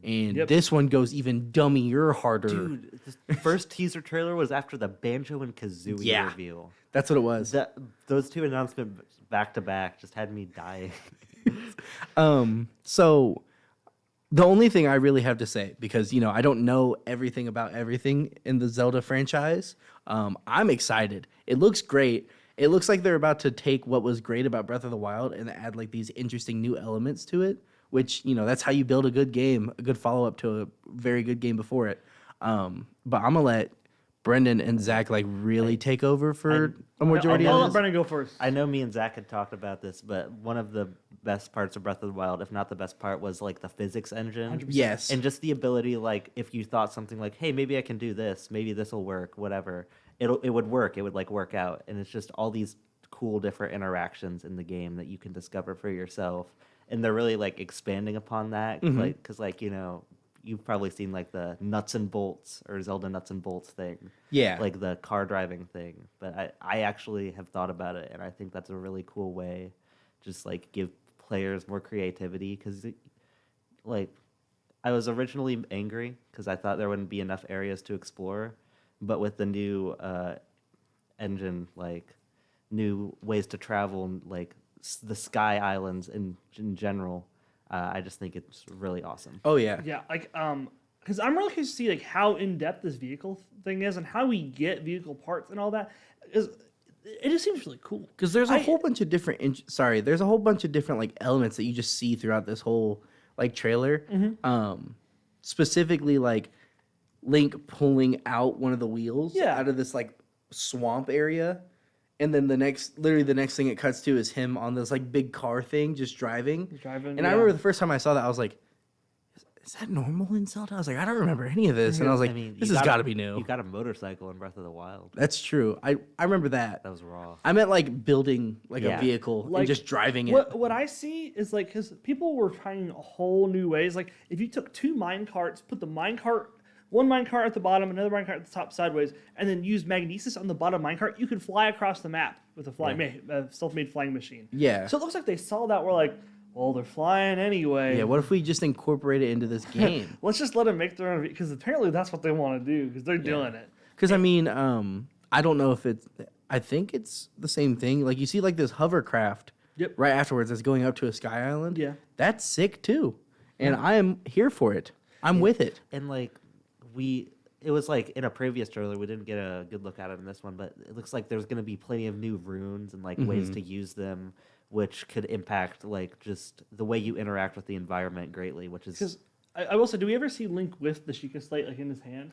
And Yep. this one goes even dummier harder. Dude, the first teaser trailer was after the Banjo and Kazooie Yeah. reveal. That's what it was. Those two announcements back to back just had me dying. So the only thing I really have to say, because you know I don't know everything about everything in the Zelda franchise, I'm excited. It looks great. It looks like they're about to take what was great about Breath of the Wild and add like these interesting new elements to it. Which you know that's how you build a good game, a good follow up to a very good game before it. But I'm gonna let Brendan and Zach like really take over for a majority I'll of let this. Brendan go first. I know me and Zach had talked about this, but one of the best parts of Breath of the Wild, if not the best part, was like the physics engine. Yes. And just the ability, like, if you thought something like, hey, maybe I can do this, maybe this will work, whatever, it would work. It would, like, work out. And it's just all these cool different interactions in the game that you can discover for yourself. And they're really, like, expanding upon that. Because, like, you know, you've probably seen, like, the nuts and bolts or Zelda nuts and bolts thing. Yeah. Like the car driving thing. But I actually have thought about it, and I think that's a really cool way. Just, like, give players more creativity, because like I was originally angry because I thought there wouldn't be enough areas to explore, but with the new engine, like new ways to travel, like the sky islands in general, I just think it's really awesome. Oh yeah. Yeah, like because I'm really curious to see like how in depth this vehicle thing is and how we get vehicle parts and all that. It just seems really cool. Because there's a whole bunch of different there's a whole bunch of different like elements that you just see throughout this whole like trailer. Specifically like Link pulling out one of the wheels out of this like swamp area. And then the next thing it cuts to is him on this like big car thing just driving. I remember the first time I saw that I was like, is that normal in Zelda? I was like, I don't remember any of this. And I was like, this has got to be new. You got a motorcycle in Breath of the Wild. That's true. I remember that. That was raw. I meant like building like a vehicle and just driving it. What I see is like, because people were trying whole new ways. Like if you took two mine carts, put the one minecart at the bottom, another minecart at the top sideways, and then use magnesis on the bottom minecart, you could fly across the map with a self-made flying machine. Yeah. So it looks like they saw that. We're like, well, they're flying anyway. Yeah, what if we just incorporate it into this game? Let's just let them make their own, because apparently that's what they want to do, because they're doing it. Because, I mean, I don't know if I think it's the same thing. Like, you see, like, this hovercraft right afterwards that's going up to a sky island. Yeah. That's sick, too. And I am here for it. I'm with it. And, like, it was like in a previous trailer, we didn't get a good look at it in this one, but it looks like there's going to be plenty of new runes and, like, ways to use them, which could impact like just the way you interact with the environment greatly, which is. Because I will say, do we ever see Link with the Sheikah Slate like in his hand,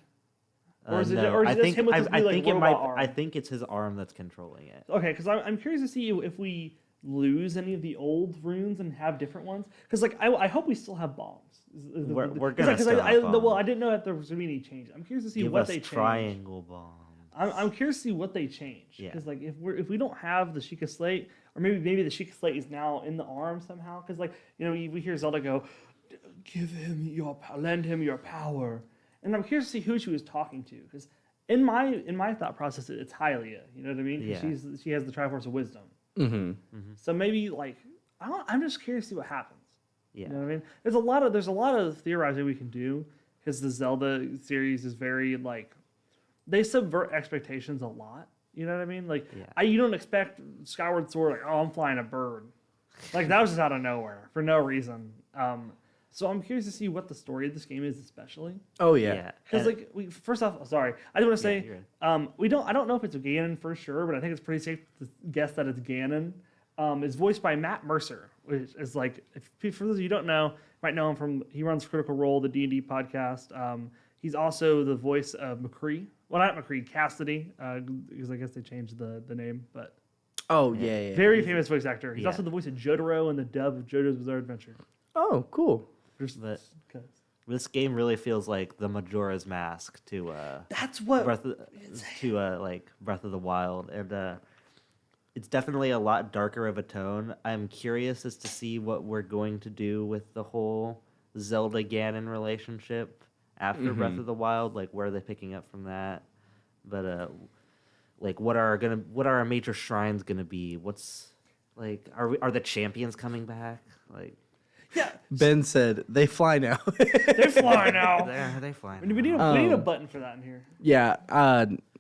or is it? No. Or is it just him with his arm? I think it's his arm that's controlling it. Okay, because I'm curious to see if we lose any of the old runes and have different ones. Because like I hope we still have bombs. We're gonna still have bombs. Well, I didn't know if there was gonna be any change. I'm curious to see what they change. Triangle bombs. I'm curious to see what they change. Because like if we don't have the Sheikah Slate, or maybe the Sheikah Slate is now in the arm somehow. Because like we hear Zelda go, lend him your power, and I'm curious to see who she was talking to. Because in my thought process, it's Hylia. You know what I mean? Yeah. She has the Triforce of Wisdom. Mm-hmm. So maybe like I'm just curious to see what happens. Yeah. You know what I mean? There's a lot of theorizing we can do, because the Zelda series is very like, they subvert expectations a lot. You know what I mean? Like you don't expect Skyward Sword like, oh, I'm flying a bird. Like that was just out of nowhere for no reason. So I'm curious to see what the story of this game is, especially. Oh yeah. Because like first off, sorry, I just want to say right. I don't know if it's Ganon for sure, but I think it's pretty safe to guess that it's Ganon. Is voiced by Matt Mercer, which is like, for those of you who don't know, might know him he runs Critical Role, the D&D podcast. He's also the voice of McCree. Well, not McCree, Cassidy, because I guess they changed the name, but. Oh, yeah. Very famous voice actor. He's also the voice of Jotaro in the dub of JoJo's Bizarre Adventure. Oh, cool. This game really feels like the Majora's Mask to that's what Breath of the Wild, and it's definitely a lot darker of a tone. I'm curious as to see what we're going to do with the whole Zelda Ganon relationship after Breath of the Wild. Like, where are they picking up from that? But like, what are our major shrines gonna be? What's like, are the champions coming back? Like. Yeah. Ben said they fly now. They fly now. They fly. We need a button for that in here. Yeah.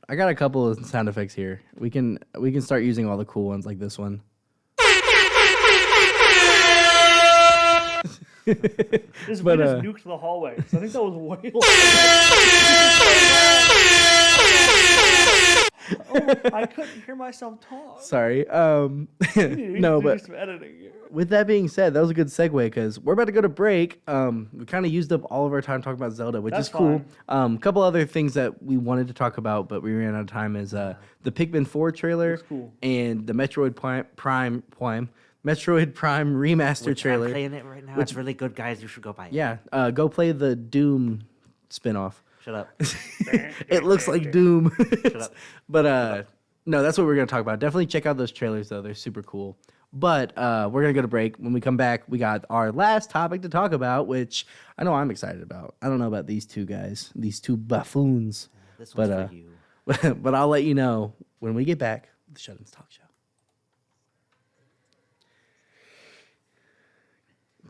I got a couple of sound effects here. We can start using all the cool ones like this one. We just nuked the hallway. So I think that was way I couldn't hear myself talk. Sorry. No, but some editing here. With that being said, that was a good segue because we're about to go to break. We kind of used up all of our time talking about Zelda, which is cool. A couple other things that we wanted to talk about, but we ran out of time is the Pikmin 4 trailer and the Metroid Prime remaster trailer. I'm playing it right now. It's really good, guys. You should go buy it. Yeah, go play the Doom spinoff. Shut up. It looks like Doom. Shut up. But no, that's what we're going to talk about. Definitely check out those trailers, though. They're super cool. But we're going to go to break. When we come back, we got our last topic to talk about, which I know I'm excited about. I don't know about these two guys, these two buffoons. This one's for you. But I'll let you know when we get back. The Shut-Ins Talk Show.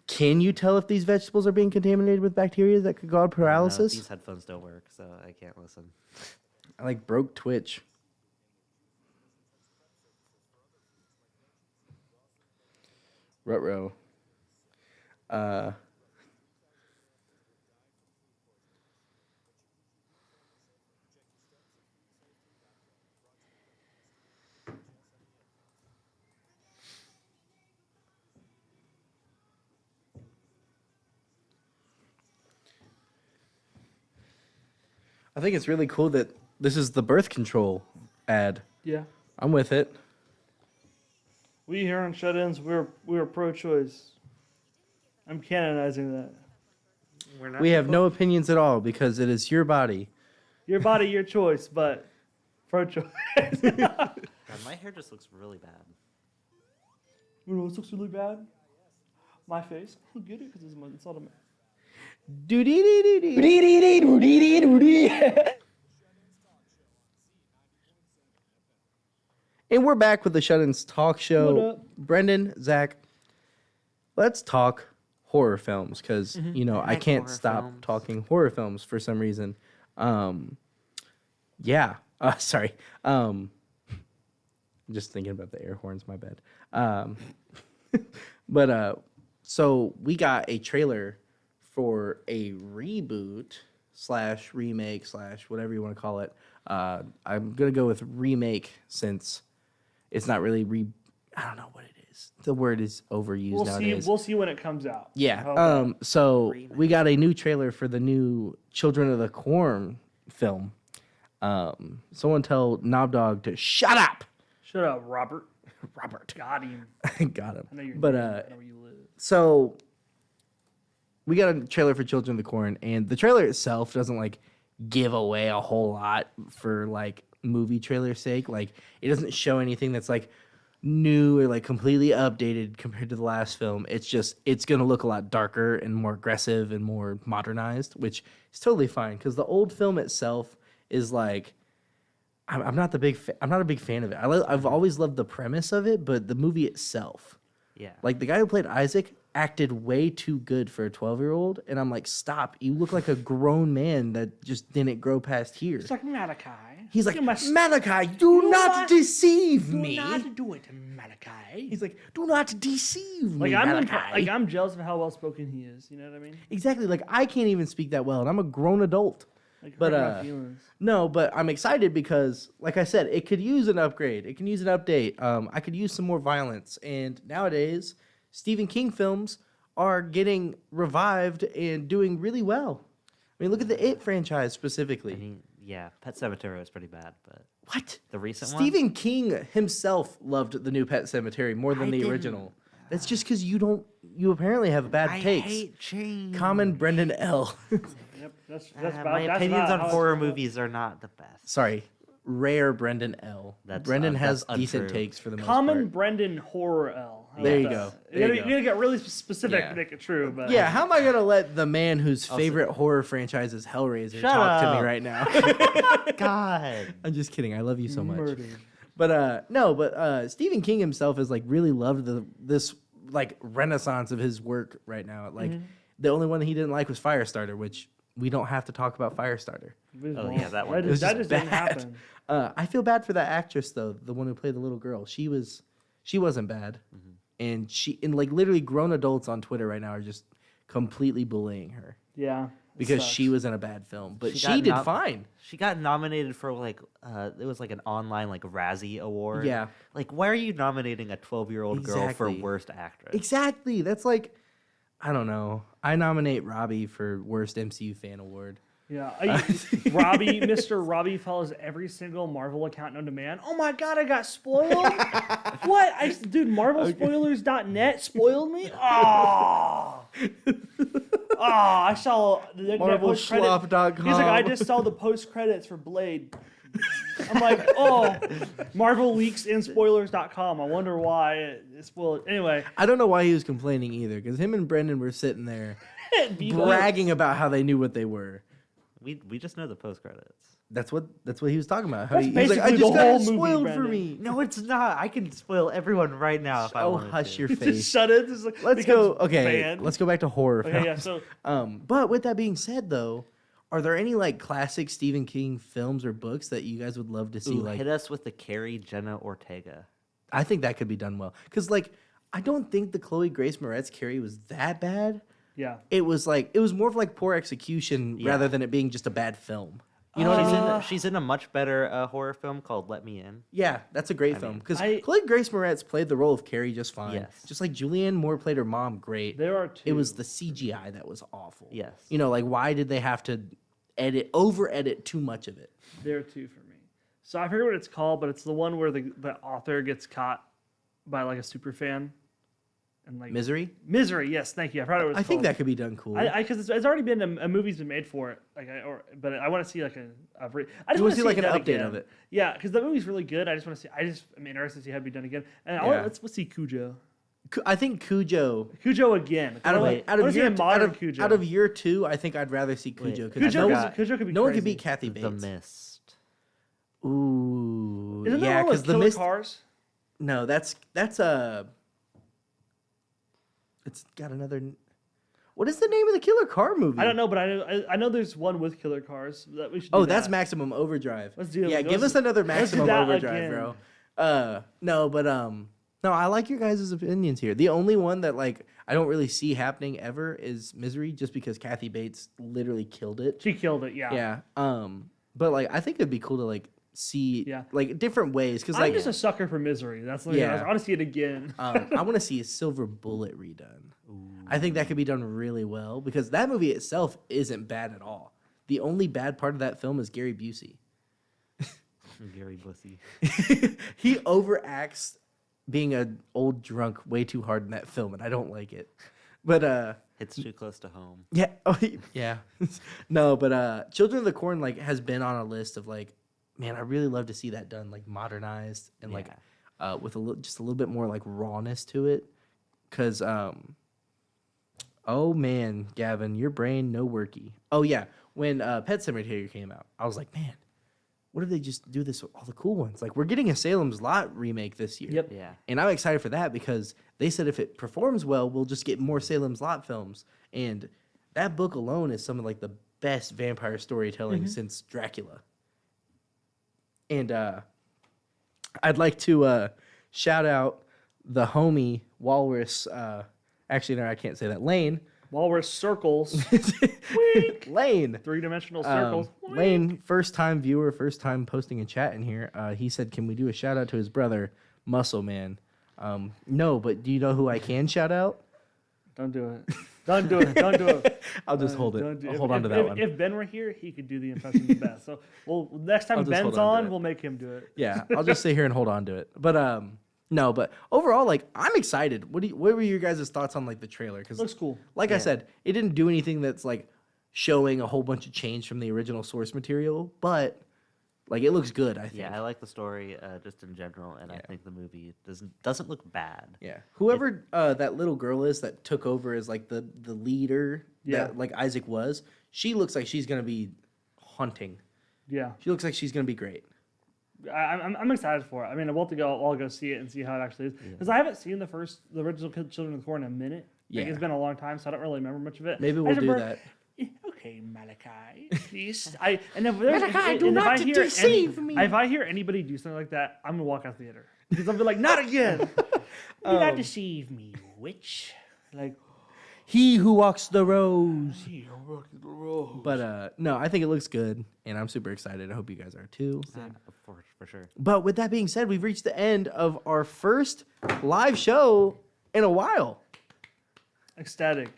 Can you tell if these vegetables are being contaminated with bacteria that could cause paralysis? These headphones don't work, so I can't listen. I broke Twitch. Ruh-roh. I think it's really cool that this is the birth control ad. Yeah. I'm with it. We here on Shut-Ins, we're pro-choice. I'm canonizing that. We're not We have no opinions at all because it is your body. Your body, your choice, but pro-choice. God, my hair just looks really bad. You know what looks really bad? My face. I get it because it's all the. And we're back with the Shut-Ins Talk What Show. up? Brendan, Zach, let's talk horror films because, I like can't horror stop films. talking horror films for some reason. Yeah. Sorry. Just thinking about the air horns, my bad. But so we got a trailer for a reboot / remake / whatever you want to call it. I'm going to go with remake since it's not really I don't know what it is. The word is overused nowadays. We'll see when it comes out. Yeah. So we got a new trailer for the new Children of the Corn film. Someone tell Knob Dog to shut up. Shut up, Robert. Robert. Got him. Got him. I know you're. But I know where you live. so we got a trailer for Children of the Corn, and the trailer itself doesn't like give away a whole lot for like movie trailer sake. Like it doesn't show anything that's like new or like completely updated compared to the last film. It's just it's gonna look a lot darker and more aggressive and more modernized, which is totally fine because the old film itself is like I'm not a big fan of it. I've always loved the premise of it, but the movie itself, Yeah. like the guy who played Isaac acted way too good for a 12-year-old, and I'm like, stop! You look like a grown man that just didn't grow past here. It's like Malachi. He's like, Look at my Malachi, do not deceive Do me. not do it, Malachi. He's like, do not deceive Like me, Malachi. I'm jealous of how well spoken he is. You know what I mean? Exactly. Like I can't even speak that well, and I'm a grown adult. Like, But, hurt my feelings. No, but I'm excited because, like I said, it could use an upgrade. It can use an update. I could use some more violence. And nowadays, Stephen King films are getting revived and doing really well. I mean, look at the It franchise specifically. I mean, yeah, Pet Sematary was pretty bad, but What? the recent one. Stephen King himself loved the new Pet Sematary more than the original. That's just because you apparently have bad takes. change. Common Brendan L. Yep, that's about, My that's opinions about on how it's horror going. movies are not the best. Sorry, rare Brendan L. Brendan has that's decent untrue. takes for the most Common part. Brendan horror L. How There about you that? go. You There you gotta go. get really specific Yeah. to make it true. But Yeah, how am I gonna let the man whose favorite horror franchise is Hellraiser Shut talk to me up. right now? God. I'm just kidding. I love you so much. Murdered. But Stephen King himself has like really loved this like renaissance of his work right now. Like the only one that he didn't like was Firestarter, which we don't have to talk about Firestarter. Oh, yeah, that one. It was That just just didn't bad. happen. I feel bad for that actress though, the one who played the little girl. She wasn't bad, and like literally grown adults on Twitter right now are just completely bullying her Yeah. it because sucks. she was in a bad film, but She she got did fine. She got nominated for like it was like an online like Razzie award. Yeah. Like why are you nominating a 12-year-old girl for Exactly. worst actress? Exactly. That's like, I don't know. I nominate Robbie for worst MCU fan award. Yeah, Mr. Robbie follows every single Marvel account known to man. Oh my god, I got spoiled. What? Dude, MarvelSpoilers.net spoiled me. Oh, I saw the post-credit. MarvelSchlop.com. He's like, I just saw the post credits for Blade. I'm like, oh, Marvel leaks in spoilers.com. I wonder why it spoiled. Anyway, I don't know why he was complaining either, because him and Brendan were sitting there be bragging about how they knew what they were. We just know the post credits. That's what he was talking about. How That's he's like, basically I the just got whole it movie, spoiled for Brendan. me. No, it's not. I can spoil everyone right now if I Oh, wanted hush to. your Just face. shut it. Just like, Let's becomes go. Okay, banned. let's go back to horror Okay, films. yeah. So But with that being said, though, are there any like classic Stephen King films or books that you guys would love to see? Ooh, Like, hit us with the Carrie Jenna Ortega. I think that could be done well. Because like, I don't think the Chloe Grace Moretz Carrie was that bad. yeah. It was more of like poor execution Yeah. rather than it being just a bad film. You know what She's I mean? she's in a much better horror film called Let Me In. Yeah, that's a great film. Because I- Chloe Grace Moretz played the role of Carrie just fine. Yes. Just like Julianne Moore played her mom great. There are two. It was the CGI that was awful. Yes. You know, like why did they have to over edit too much of it. There too for me. So I forget what it's called, but it's the one where the author gets caught by like a super fan, and like Misery. Misery. Yes, thank you. I forgot what it was I think called. that could be done cool. Because it's already been a movie's been made for it. But I want to see like I just want to see like an it done update again. of it. Yeah, because the movie's really good. I'm interested to see how it be done again. And let's see Cujo. I think Cujo. Cujo again. Out of year 2, I think I'd rather see Cujo. Cujo could be no one crazy. could beat Kathy Bates. The Mist. Ooh, Isn't that yeah, because the Mist. Cars? No, that's a. It's got another. What is the name of the Killer Car movie? I don't know, but I know there's one with killer cars that we should. Do that's that. Maximum Overdrive. Let's do it. Yeah, give us another let's do Maximum that Overdrive, again. bro. No, I like your guys' opinions here. The only one that like I don't really see happening ever is Misery, just because Kathy Bates literally killed it. She killed it. Yeah. Yeah. But like I think it'd be cool to like see like different ways because I'm like just a sucker for Misery. That's what I want to see it again. I want to see a Silver Bullet redone. Ooh. I think that could be done really well because that movie itself isn't bad at all. The only bad part of that film is Gary Busey. Gary Busey. He overacts being an old drunk way too hard in that film, and I don't like it. But it's too close to home. Yeah. Oh, yeah. No, but Children of the Corn like has been on a list of like, man, I really love to see that done like modernized and like with just a little bit more like rawness to it. Cause oh man, Gavin, your brain no worky. Oh yeah, when Pet Sematary came out, I was like, man, what if they just do this with all the cool ones? Like we're getting a Salem's Lot remake this year. Yep. Yeah. And I'm excited for that because they said if it performs well, we'll just get more Salem's Lot films. And that book alone is some of like the best vampire storytelling since Dracula. And I'd like to shout out the homie Walrus. Actually, no, I can't say that. Lane. Walrus circles. Lane. 3-dimensional circles. Lane, first time viewer, first time posting a chat in here. He said, can we do a shout out to his brother, Muscle Man? No, but do you know who I can shout out? Don't do it. Don't do it. Don't do it. I'll just hold it. I'll hold on to that one. If Ben were here, he could do the impression the best. So next time Ben's on, we'll make him do it. Yeah, I'll just sit here and hold on to it. But no, but overall, like I'm excited. What were your guys' thoughts on like the trailer? Because looks cool. Like I said, it didn't do anything that's like showing a whole bunch of change from the original source material, but like it looks good. I think. Yeah, I like the story just in general, and I think the movie doesn't look bad. Yeah, whoever that little girl is that took over as like the leader that like Isaac was, she looks like she's gonna be hunting. Yeah, she looks like she's gonna be great. I'm excited for it. I mean, I'll go see it and see how it actually is because I haven't seen the original Children of the Corn in a minute. Yeah, like, it's been a long time, so I don't really remember much of it. Maybe we'll do that. Okay, Malachi, please. Malachi, do not deceive me. If I hear anybody do something like that, I'm gonna walk out the theater because I'll be like, not again. Do not deceive me, witch. Like, he who walks the rows. But no, I think it looks good, and I'm super excited. I hope you guys are too. For sure. But with that being said, we've reached the end of our first live show in a while. Ecstatic.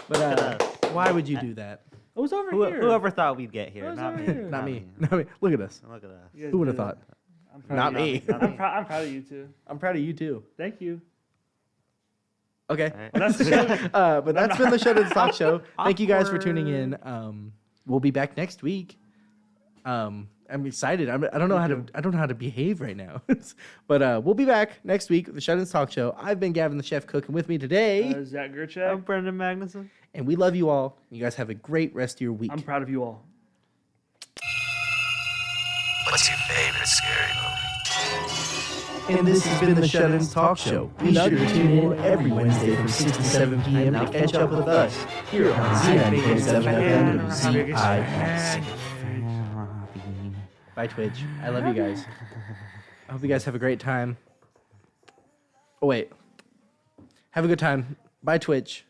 But why would you do that? I was over here. Whoever thought we'd get here? Not me. Not me. Look at us. Look at us. Who would have thought? Not me. I'm proud of you too. I'm proud of you too. Thank you. Okay. Right. That's the show. But that's been the Shut-Ins Talk Show. Thank you guys for tuning in. We'll be back next week. I'm excited. I don't know how to behave right now. But we'll be back next week with the Shut-Ins Talk Show. I've been Gavin the Chef Cook, and with me today Zach Gerchak. I'm Brendan Magnuson. And we love you all. You guys have a great rest of your week. I'm proud of you all. What's your favorite scary movie? And this has been the Shut-Ins Talk Show. Be sure to tune in every Wednesday from 6 to 7 p.m. to catch up with us here on Z97FM WZIS. Bye, Twitch. I love you guys. I hope you guys have a great time. Oh, wait. Have a good time. Bye, Twitch.